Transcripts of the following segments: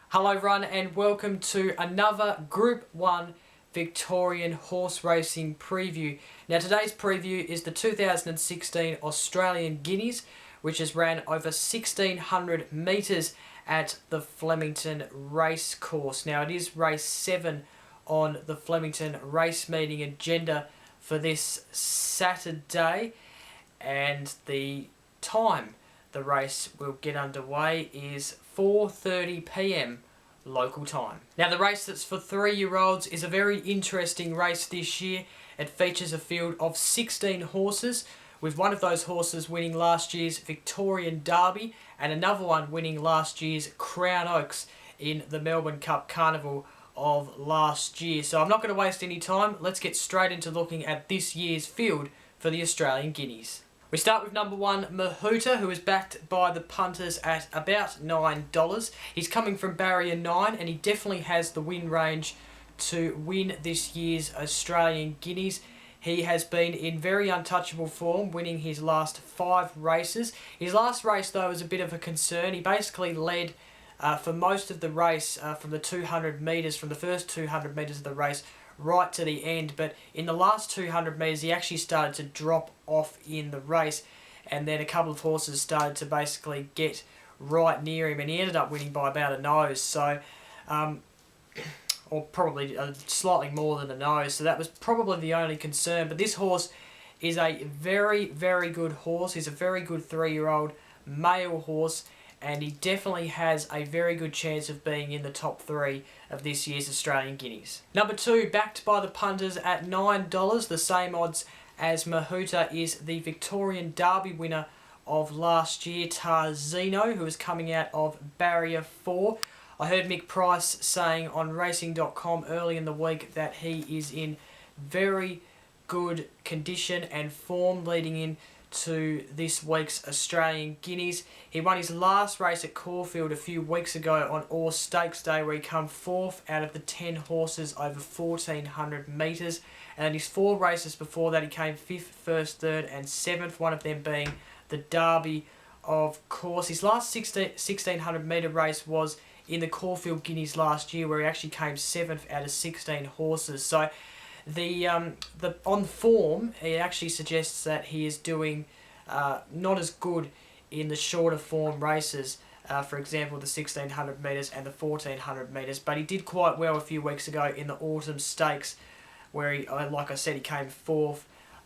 Hello everyone and welcome to another Group 1 Victorian horse racing preview. Now today's preview is the 2016 Australian Guineas, which has ran over 1600 metres at the Flemington race course. Now it is race 7 on the Flemington race meeting agenda for this Saturday, and the time the race will get underway is 4:30 p.m. local time. Now the race that's for 3-year-olds is a very interesting race this year. It features a field of 16 horses, with one of those horses winning last year's Victorian Derby and another one winning last year's Crown Oaks in the Melbourne Cup Carnival of last year. So I'm not going to waste any time. Let's get straight into looking at this year's field for the Australian Guineas. We start with number 1, Mahuta, who is backed by the punters at about $9. He's coming from barrier 9 and he definitely has the win range to win this year's Australian Guineas. He has been in very untouchable form, winning his last 5 races. His last race, though, was a bit of a concern. He basically led for most of the race from the 200 metres, from the first 200 metres of the race, right to the end, but in the last 200 metres he actually started to drop off in the race, and then a couple of horses started to basically get right near him and he ended up winning by about a nose, so or probably slightly more than a nose, so that was probably the only concern. But this horse is a very good horse. He's a very good 3-year-old male horse, and he definitely has a very good chance of being in the top 3 of this year's Australian Guineas. Number 2, backed by the punters at $9, the same odds as Mahuta, is the Victorian Derby winner of last year, Tarzino, who is coming out of barrier 4. I heard Mick Price saying on racing.com early in the week that he is in very good condition and form leading in to this week's Australian Guineas. He won his last race at Caulfield a few weeks ago on All Stakes Day, where he came 4th out of the 10 horses over 1400 metres, and his 4 races before that he came 5th, 1st, 3rd and 7th, one of them being the Derby, of course. His last 1600 metre race was in the Caulfield Guineas last year, where he actually came 7th out of 16 horses. So the on form, it actually suggests that he is doing not as good in the shorter form races, for example the 1600 metres and the 1400 metres, but he did quite well a few weeks ago in the Autumn Stakes, where he, like I said, he came 4th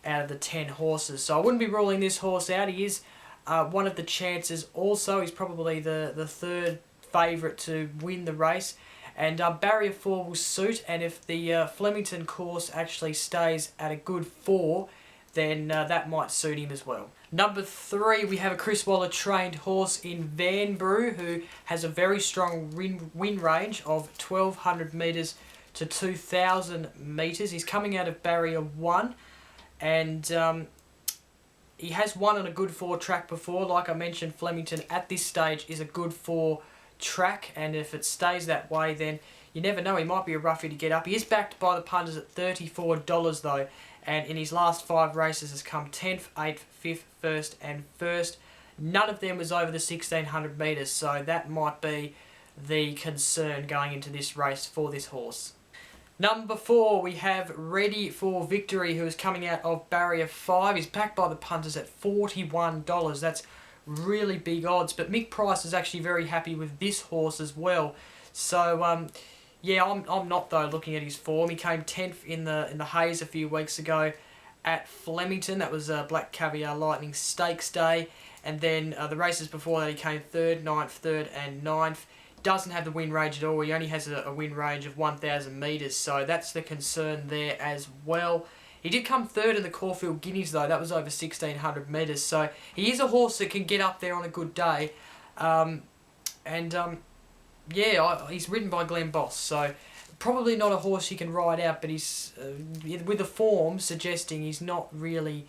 out of the 10 horses. So I wouldn't be ruling this horse out. He is one of the chances also. He's probably the 3rd favourite to win the race. And barrier 4 will suit, and if the Flemington course actually stays at a good 4, then that might suit him as well. Number 3, we have a Chris Waller trained horse in Vanbrugh, who has a very strong win range of 1200 metres to 2000 metres. He's coming out of barrier 1, and he has won on a good 4 track before. Like I mentioned, Flemington at this stage is a good 4 track, and if it stays that way, then you never know, he might be a roughie to get up. He is backed by the punters at $34 though, and in his last 5 races has come 10th, 8th, 5th, 1st and 1st. None of them was over the 1600 metres, so that might be the concern going into this race for this horse. Number 4, we have Ready for Victory, who is coming out of barrier 5. He's backed by the punters at $41. That's really big odds, but Mick Price is actually very happy with this horse as well. So yeah, I'm not though looking at his form. He came 10th in the Hayes a few weeks ago at Flemington. That was Black Caviar Lightning Stakes Day, and then the races before that he came 3rd, 9th, 3rd and 9th. Doesn't have the win range at all. He only has a win range of 1000 metres, so that's the concern there as well. He did come 3rd in the Caulfield Guineas though. That was over 1600 metres, so he is a horse that can get up there on a good day. yeah, he's ridden by Glenn Boss, so probably not a horse you can ride out, but he's, with the form suggesting he's not really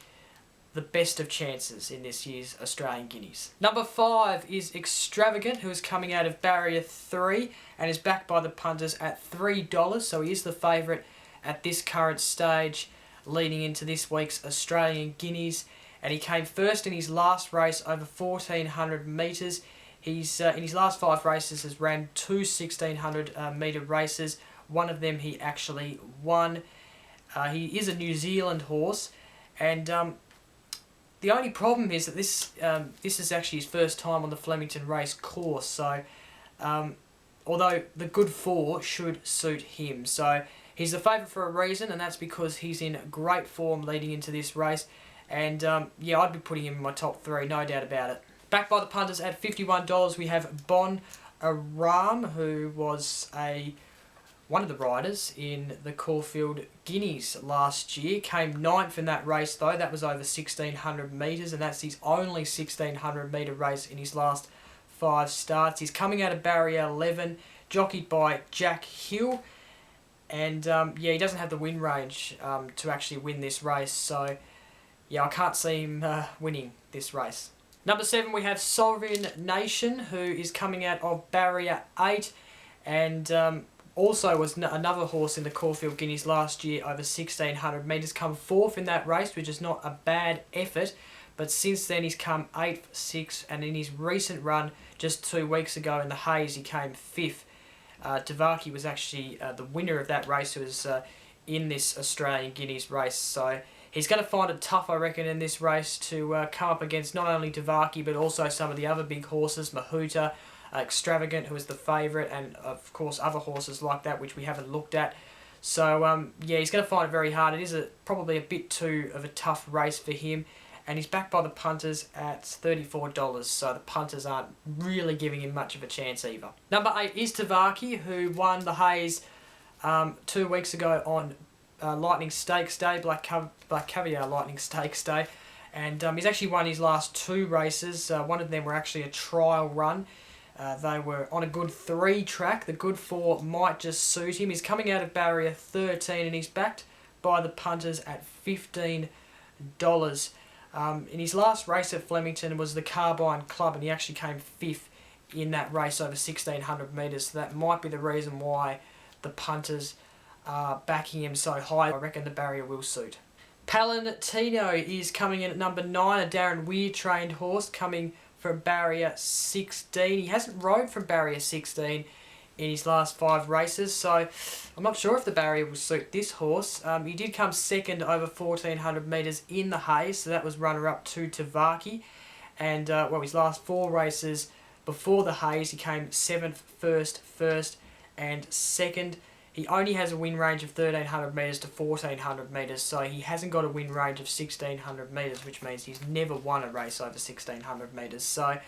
the best of chances in this year's Australian Guineas. Number 5 is Extravagant, who is coming out of Barrier 3 and is backed by the punters at $3, so he is the favourite at this current stage leading into this week's Australian Guineas, and he came first in his last race over 1,400 metres. He's in his last 5 races has ran 2 1,600 metre races. One of them he actually won. He is a New Zealand horse, and the only problem is that this is actually his first time on the Flemington race course, so although the good 4 should suit him. So he's the favourite for a reason, and that's because he's in great form leading into this race, and yeah, I'd be putting him in my top 3, no doubt about it. Backed by the punters at $51, we have Bon Aram, who was one of the riders in the Caulfield Guineas last year. Came 9th in that race though. That was over 1,600 metres, and that's his only 1,600 metre race in his last 5 starts. He's coming out of Barrier 11, jockeyed by Jack Hill, and yeah, he doesn't have the win range to actually win this race, so yeah, I can't see him winning this race. Number 7, we have Sovereign Nation, who is coming out of Barrier 8, and also was another horse in the Caulfield Guineas last year over 1,600 metres. Come 4th in that race, which is not a bad effort, but since then he's come 8th, 6th, and in his recent run just 2 weeks ago in the Hayes he came 5th. Tavaki was actually the winner of that race, who was in this Australian Guineas race, so he's going to find it tough, I reckon, in this race to come up against not only Tavaki but also some of the other big horses, Mahuta, Extravagant, who is the favourite, and of course other horses like that which we haven't looked at. So yeah, he's going to find it very hard. It is probably a bit too of a tough race for him, and he's backed by the punters at $34, so the punters aren't really giving him much of a chance either. Number 8 is Tavaki, who won the Hayes 2 weeks ago on Lightning Stakes Day, Black Caviar Lightning Stakes Day, and he's actually won his last 2 races. One of them were actually a trial run. They were on a good 3 track. The good 4 might just suit him. He's coming out of Barrier 13 and he's backed by the punters at $15. In his last race at Flemington was the Carbine Club, and he actually came 5th in that race over 1,600 metres. So that might be the reason why the punters are backing him so high. I reckon the barrier will suit. Palantino is coming in at number 9, a Darren Weir trained horse coming from Barrier 16. He hasn't rode from Barrier 16 in his last 5 races, so I'm not sure if the barrier will suit this horse. He did come 2nd over 1,400 metres in the Hayes, so that was runner-up to Tavaki. And well, his last 4 races before the Hayes, he came 7th, 1st, and 2nd. He only has a win range of 1,300 metres to 1,400 metres, so he hasn't got a win range of 1,600 metres, which means he's never won a race over 1,600 metres. So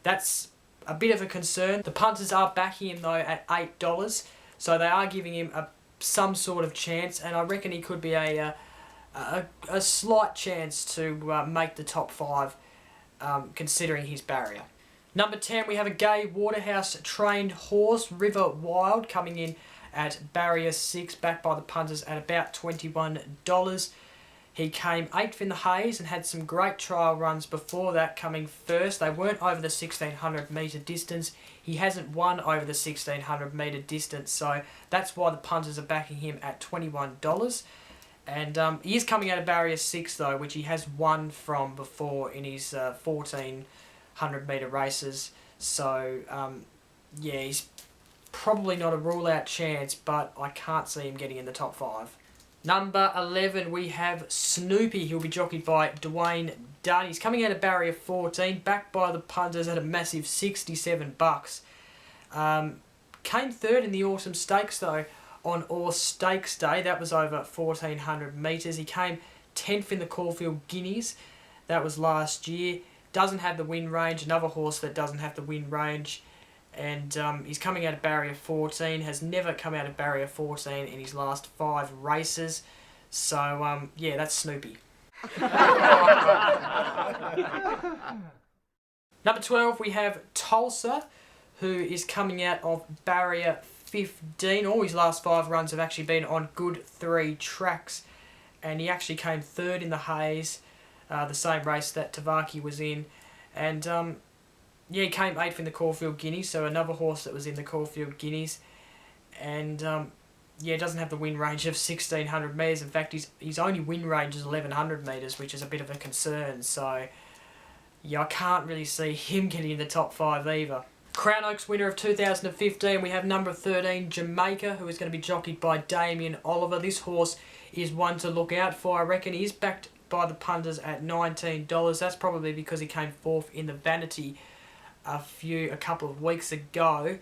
that's a bit of a concern. The punters are backing him though at $8, so they are giving him some sort of chance, and I reckon he could be a slight chance to make the top 5, considering his barrier. Number 10, we have a Gay Waterhouse trained horse, River Wild, coming in at Barrier 6, backed by the punters at about $21. He came 8th in the Hayes and had some great trial runs before that, coming 1st. They weren't over the 1,600 metre distance. He hasn't won over the 1,600 metre distance, so that's why the punters are backing him at $21. And he is coming out of Barrier 6 though, which he has won from before in his 1,400 metre races. So yeah, he's probably not a rule-out chance, but I can't see him getting in the top 5. Number 11, we have Snoopy. He'll be jockeyed by Dwayne Dunn. He's coming out of Barrier 14, backed by the punters at a massive $67. Came 3rd in the Autumn Stakes though on All Stakes Day. That was over 1,400 metres. He came 10th in the Caulfield Guineas. That was last year. Doesn't have the win range. Another horse that doesn't have the win range. And he's coming out of Barrier 14, has never come out of Barrier 14 in his last 5 races. So, yeah, that's Snoopy. Number 12, we have Tulsa, who is coming out of barrier 15. All his last 5 runs have actually been on good 3 tracks, and he actually came 3rd in the Hayes, the same race that Tavaki was in, and yeah, he came 8th in the Caulfield Guineas, so another horse that was in the Caulfield Guineas, and yeah, doesn't have the wind range of 1600 metres. In fact, his only wind range is 1100 metres, which is a bit of a concern. So yeah, I can't really see him getting in the top 5 either. Crown Oaks winner of 2015, we have number 13, Jamaica, who is going to be jockeyed by Damien Oliver. This horse is one to look out for. I reckon he is backed by the punters at $19. That's probably because he came 4th in the Vanity a couple of weeks ago.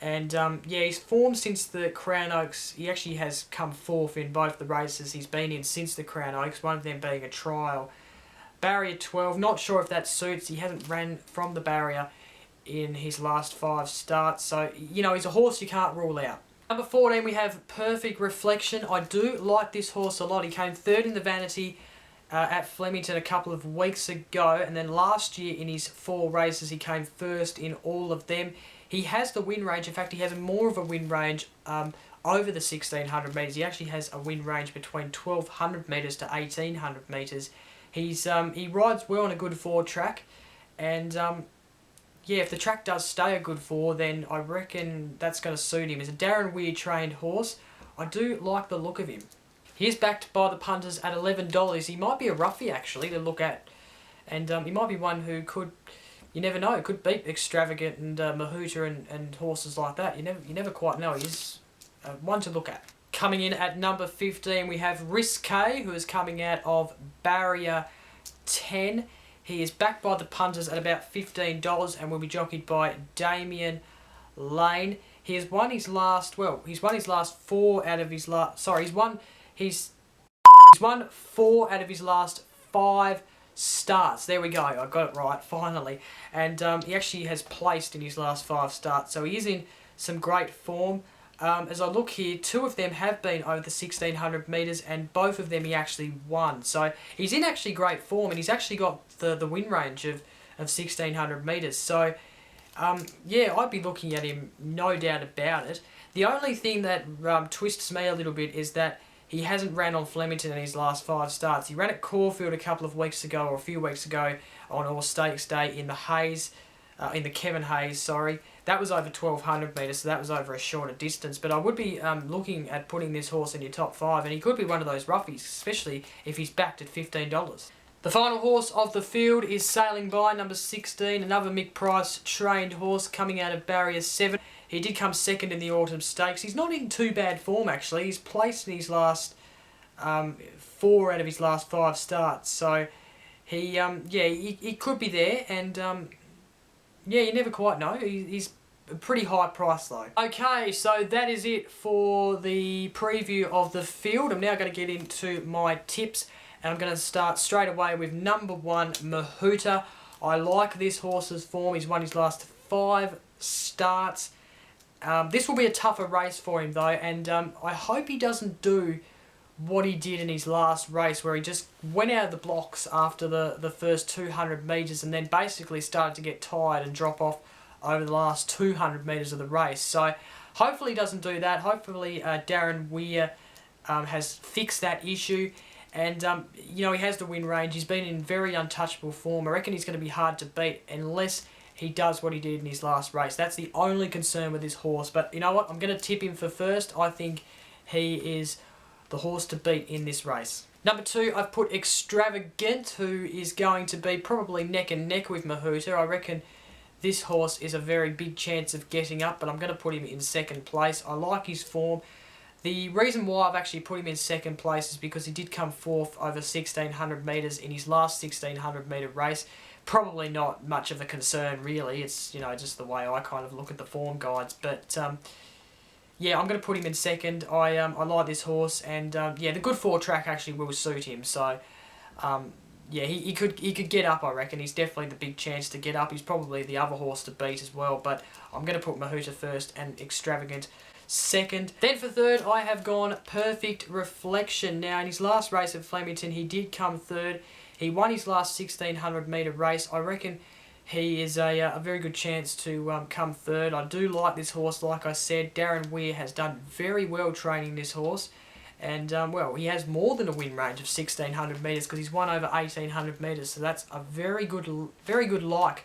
And yeah, his form since the Crown Oaks, he actually has come 4th in both the races he's been in since the Crown Oaks, one of them being a trial. Barrier 12, not sure if that suits. He hasn't ran from the barrier in his last 5 starts, so you know, he's a horse you can't rule out. Number 14, we have Perfect Reflection. I do like this horse a lot. He came 3rd in the Vanity at Flemington a couple of weeks ago, and then last year in his 4 races he came 1st in all of them. He has the wind range. In fact, he has more of a wind range over the 1600 metres. He actually has a wind range between 1200 metres to 1800 metres. He rides well on a good 4 track, and yeah, if the track does stay a good 4, then I reckon that's going to suit him. He's a Darren Weir trained horse. I do like the look of him. He is backed by the punters at $11. He might be a roughie actually to look at, and he might be one who could, you never know, could beat Extravagant and Mahuta and horses like that. You never quite know. He's one to look at. Coming in at number 15, we have Risque, who is coming out of barrier 10. He is backed by the punters at about $15 and will be jockeyed by Damien Lane. He has won his last, well, he's won his last 4 out of his last, sorry, he's won 4 out of his last 5 starts. There we go, I got it right, finally. And he actually has placed in his last 5 starts, so he is in some great form. As I look here, 2 of them have been over the 1600 metres, and both of them he actually won. So he's in actually great form, and he's actually got the wind range of 1600 metres. So yeah, I'd be looking at him, no doubt about it. The only thing that twists me a little bit is that he hasn't ran on Flemington in his last 5 starts. He ran at Caulfield a couple of weeks ago, or a few weeks ago, on All Stakes Day in the Hayes, in the Kevin Hayes, sorry. That was over 1200 metres, so that was over a shorter distance. But I would be looking at putting this horse in your top 5, and he could be one of those roughies, especially if he's backed at $15. The final horse of the field is Sailing By, number 16, another Mick Price trained horse coming out of barrier 7. He did come 2nd in the Autumn Stakes. He's not in too bad form, actually. He's placed in his last 4 out of his last 5 starts. So he could be there, and yeah, you never quite know. He's a pretty high price though. Okay, so that is it for the preview of the field. I'm now going to get into my tips, and I'm going to start straight away with number 1, Mahuta. I like this horse's form. He's won his last 5 starts. This will be a tougher race for him though, and I hope he doesn't do what he did in his last race, where he just went out of the blocks after the first 200 metres and then basically started to get tired and drop off over the last 200 metres of the race. So hopefully he doesn't do that. Hopefully Darren Weir has fixed that issue, and you know, he has the win range. He's been in very untouchable form. I reckon he's going to be hard to beat unless he does what he did in his last race. That's the only concern with this horse. But you know what? I'm going to tip him for first. I think he is the horse to beat in this race. Number 2, I've put Extravagant, who is going to be probably neck and neck with Mahuta. I reckon this horse is a very big chance of getting up, but I'm going to put him in 2nd place. I like his form. The reason why I've actually put him in 2nd place is because he did come 4th over 1600 metres in his last 1600 metre race. Probably not much of a concern really. It's, you know, just the way I kind of look at the form guides. But yeah, I'm going to put him in 2nd. I like this horse, and yeah, the good 4 track actually will suit him. So yeah, he could get up, I reckon. He's definitely the big chance to get up. He's probably the other horse to beat as well. But I'm going to put Mahuta first and Extravagant 2nd. Then for 3rd, I have gone Perfect Reflection. Now, in his last race at Flemington, he did come 3rd. He won his last 1600 metre race. I reckon he is a very good chance to come third. I do like this horse, like I said. Darren Weir has done very well training this horse. And, well, he has more than a win range of 1,600 metres because he's won over 1,800 metres. So that's a very good like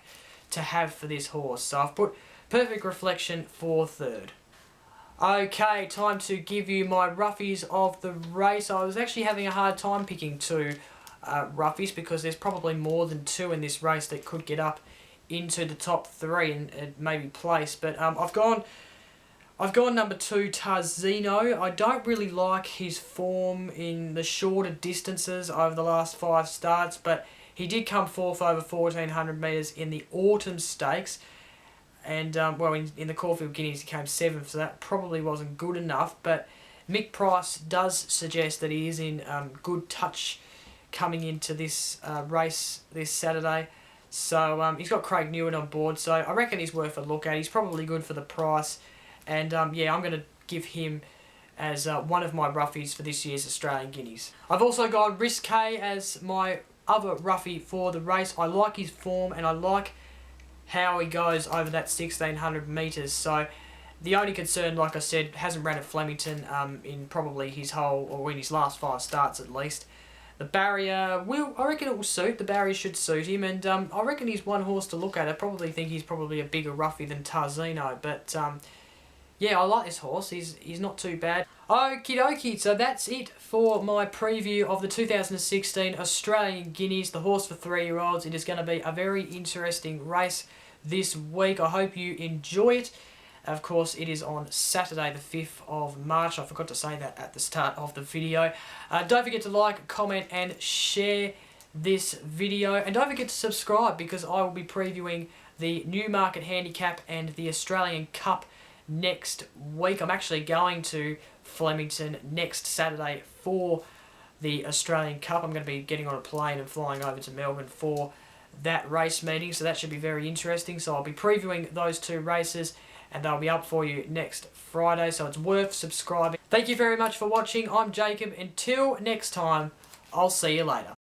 to have for this horse. So I've put Perfect Reflection for third. Okay, time to give you my roughies of the race. I was actually having a hard time picking two roughies because there's probably more than two in this race that could get up into the top three and maybe place. But I've gone number 2, Tarzino. I don't really like his form in the shorter distances over the last 5 starts, but he did come 4th over 1,400 metres in the Autumn Stakes. And, well, in the Caulfield Guineas he came 7th, so that probably wasn't good enough. But Mick Price does suggest that he is in good touch coming into this race this Saturday. So he's got Craig Newen on board, so I reckon he's worth a look at. He's probably good for the price. And, yeah, I'm going to give him as one of my roughies for this year's Australian Guineas. I've also got Risque as my other roughie for the race. I like his form and I like how he goes over that 1,600 metres. So the only concern, like I said, hasn't ran at Flemington in probably his whole, or in his last 5 starts at least. The barrier, I reckon it will suit. The barrier should suit him, and I reckon he's one horse to look at. I probably think he's probably a bigger roughie than Tarzino, but yeah, I like this horse. He's not too bad. Okie dokie, so that's it for my preview of the 2016 Australian Guineas, the horse for 3-year-olds. It is going to be a very interesting race this week. I hope you enjoy it. Of course, it is on Saturday the 5th of March. I forgot to say that at the start of the video. Don't forget to like, comment and share this video. And don't forget to subscribe because I will be previewing the Newmarket Handicap and the Australian Cup next week. I'm actually going to Flemington next Saturday for the Australian Cup. I'm going to be getting on a plane and flying over to Melbourne for that race meeting, so that should be very interesting. So I'll be previewing those 2 races and they'll be up for you next Friday, so it's worth subscribing. Thank you very much for watching. I'm Jacob. Until next time, I'll see you later.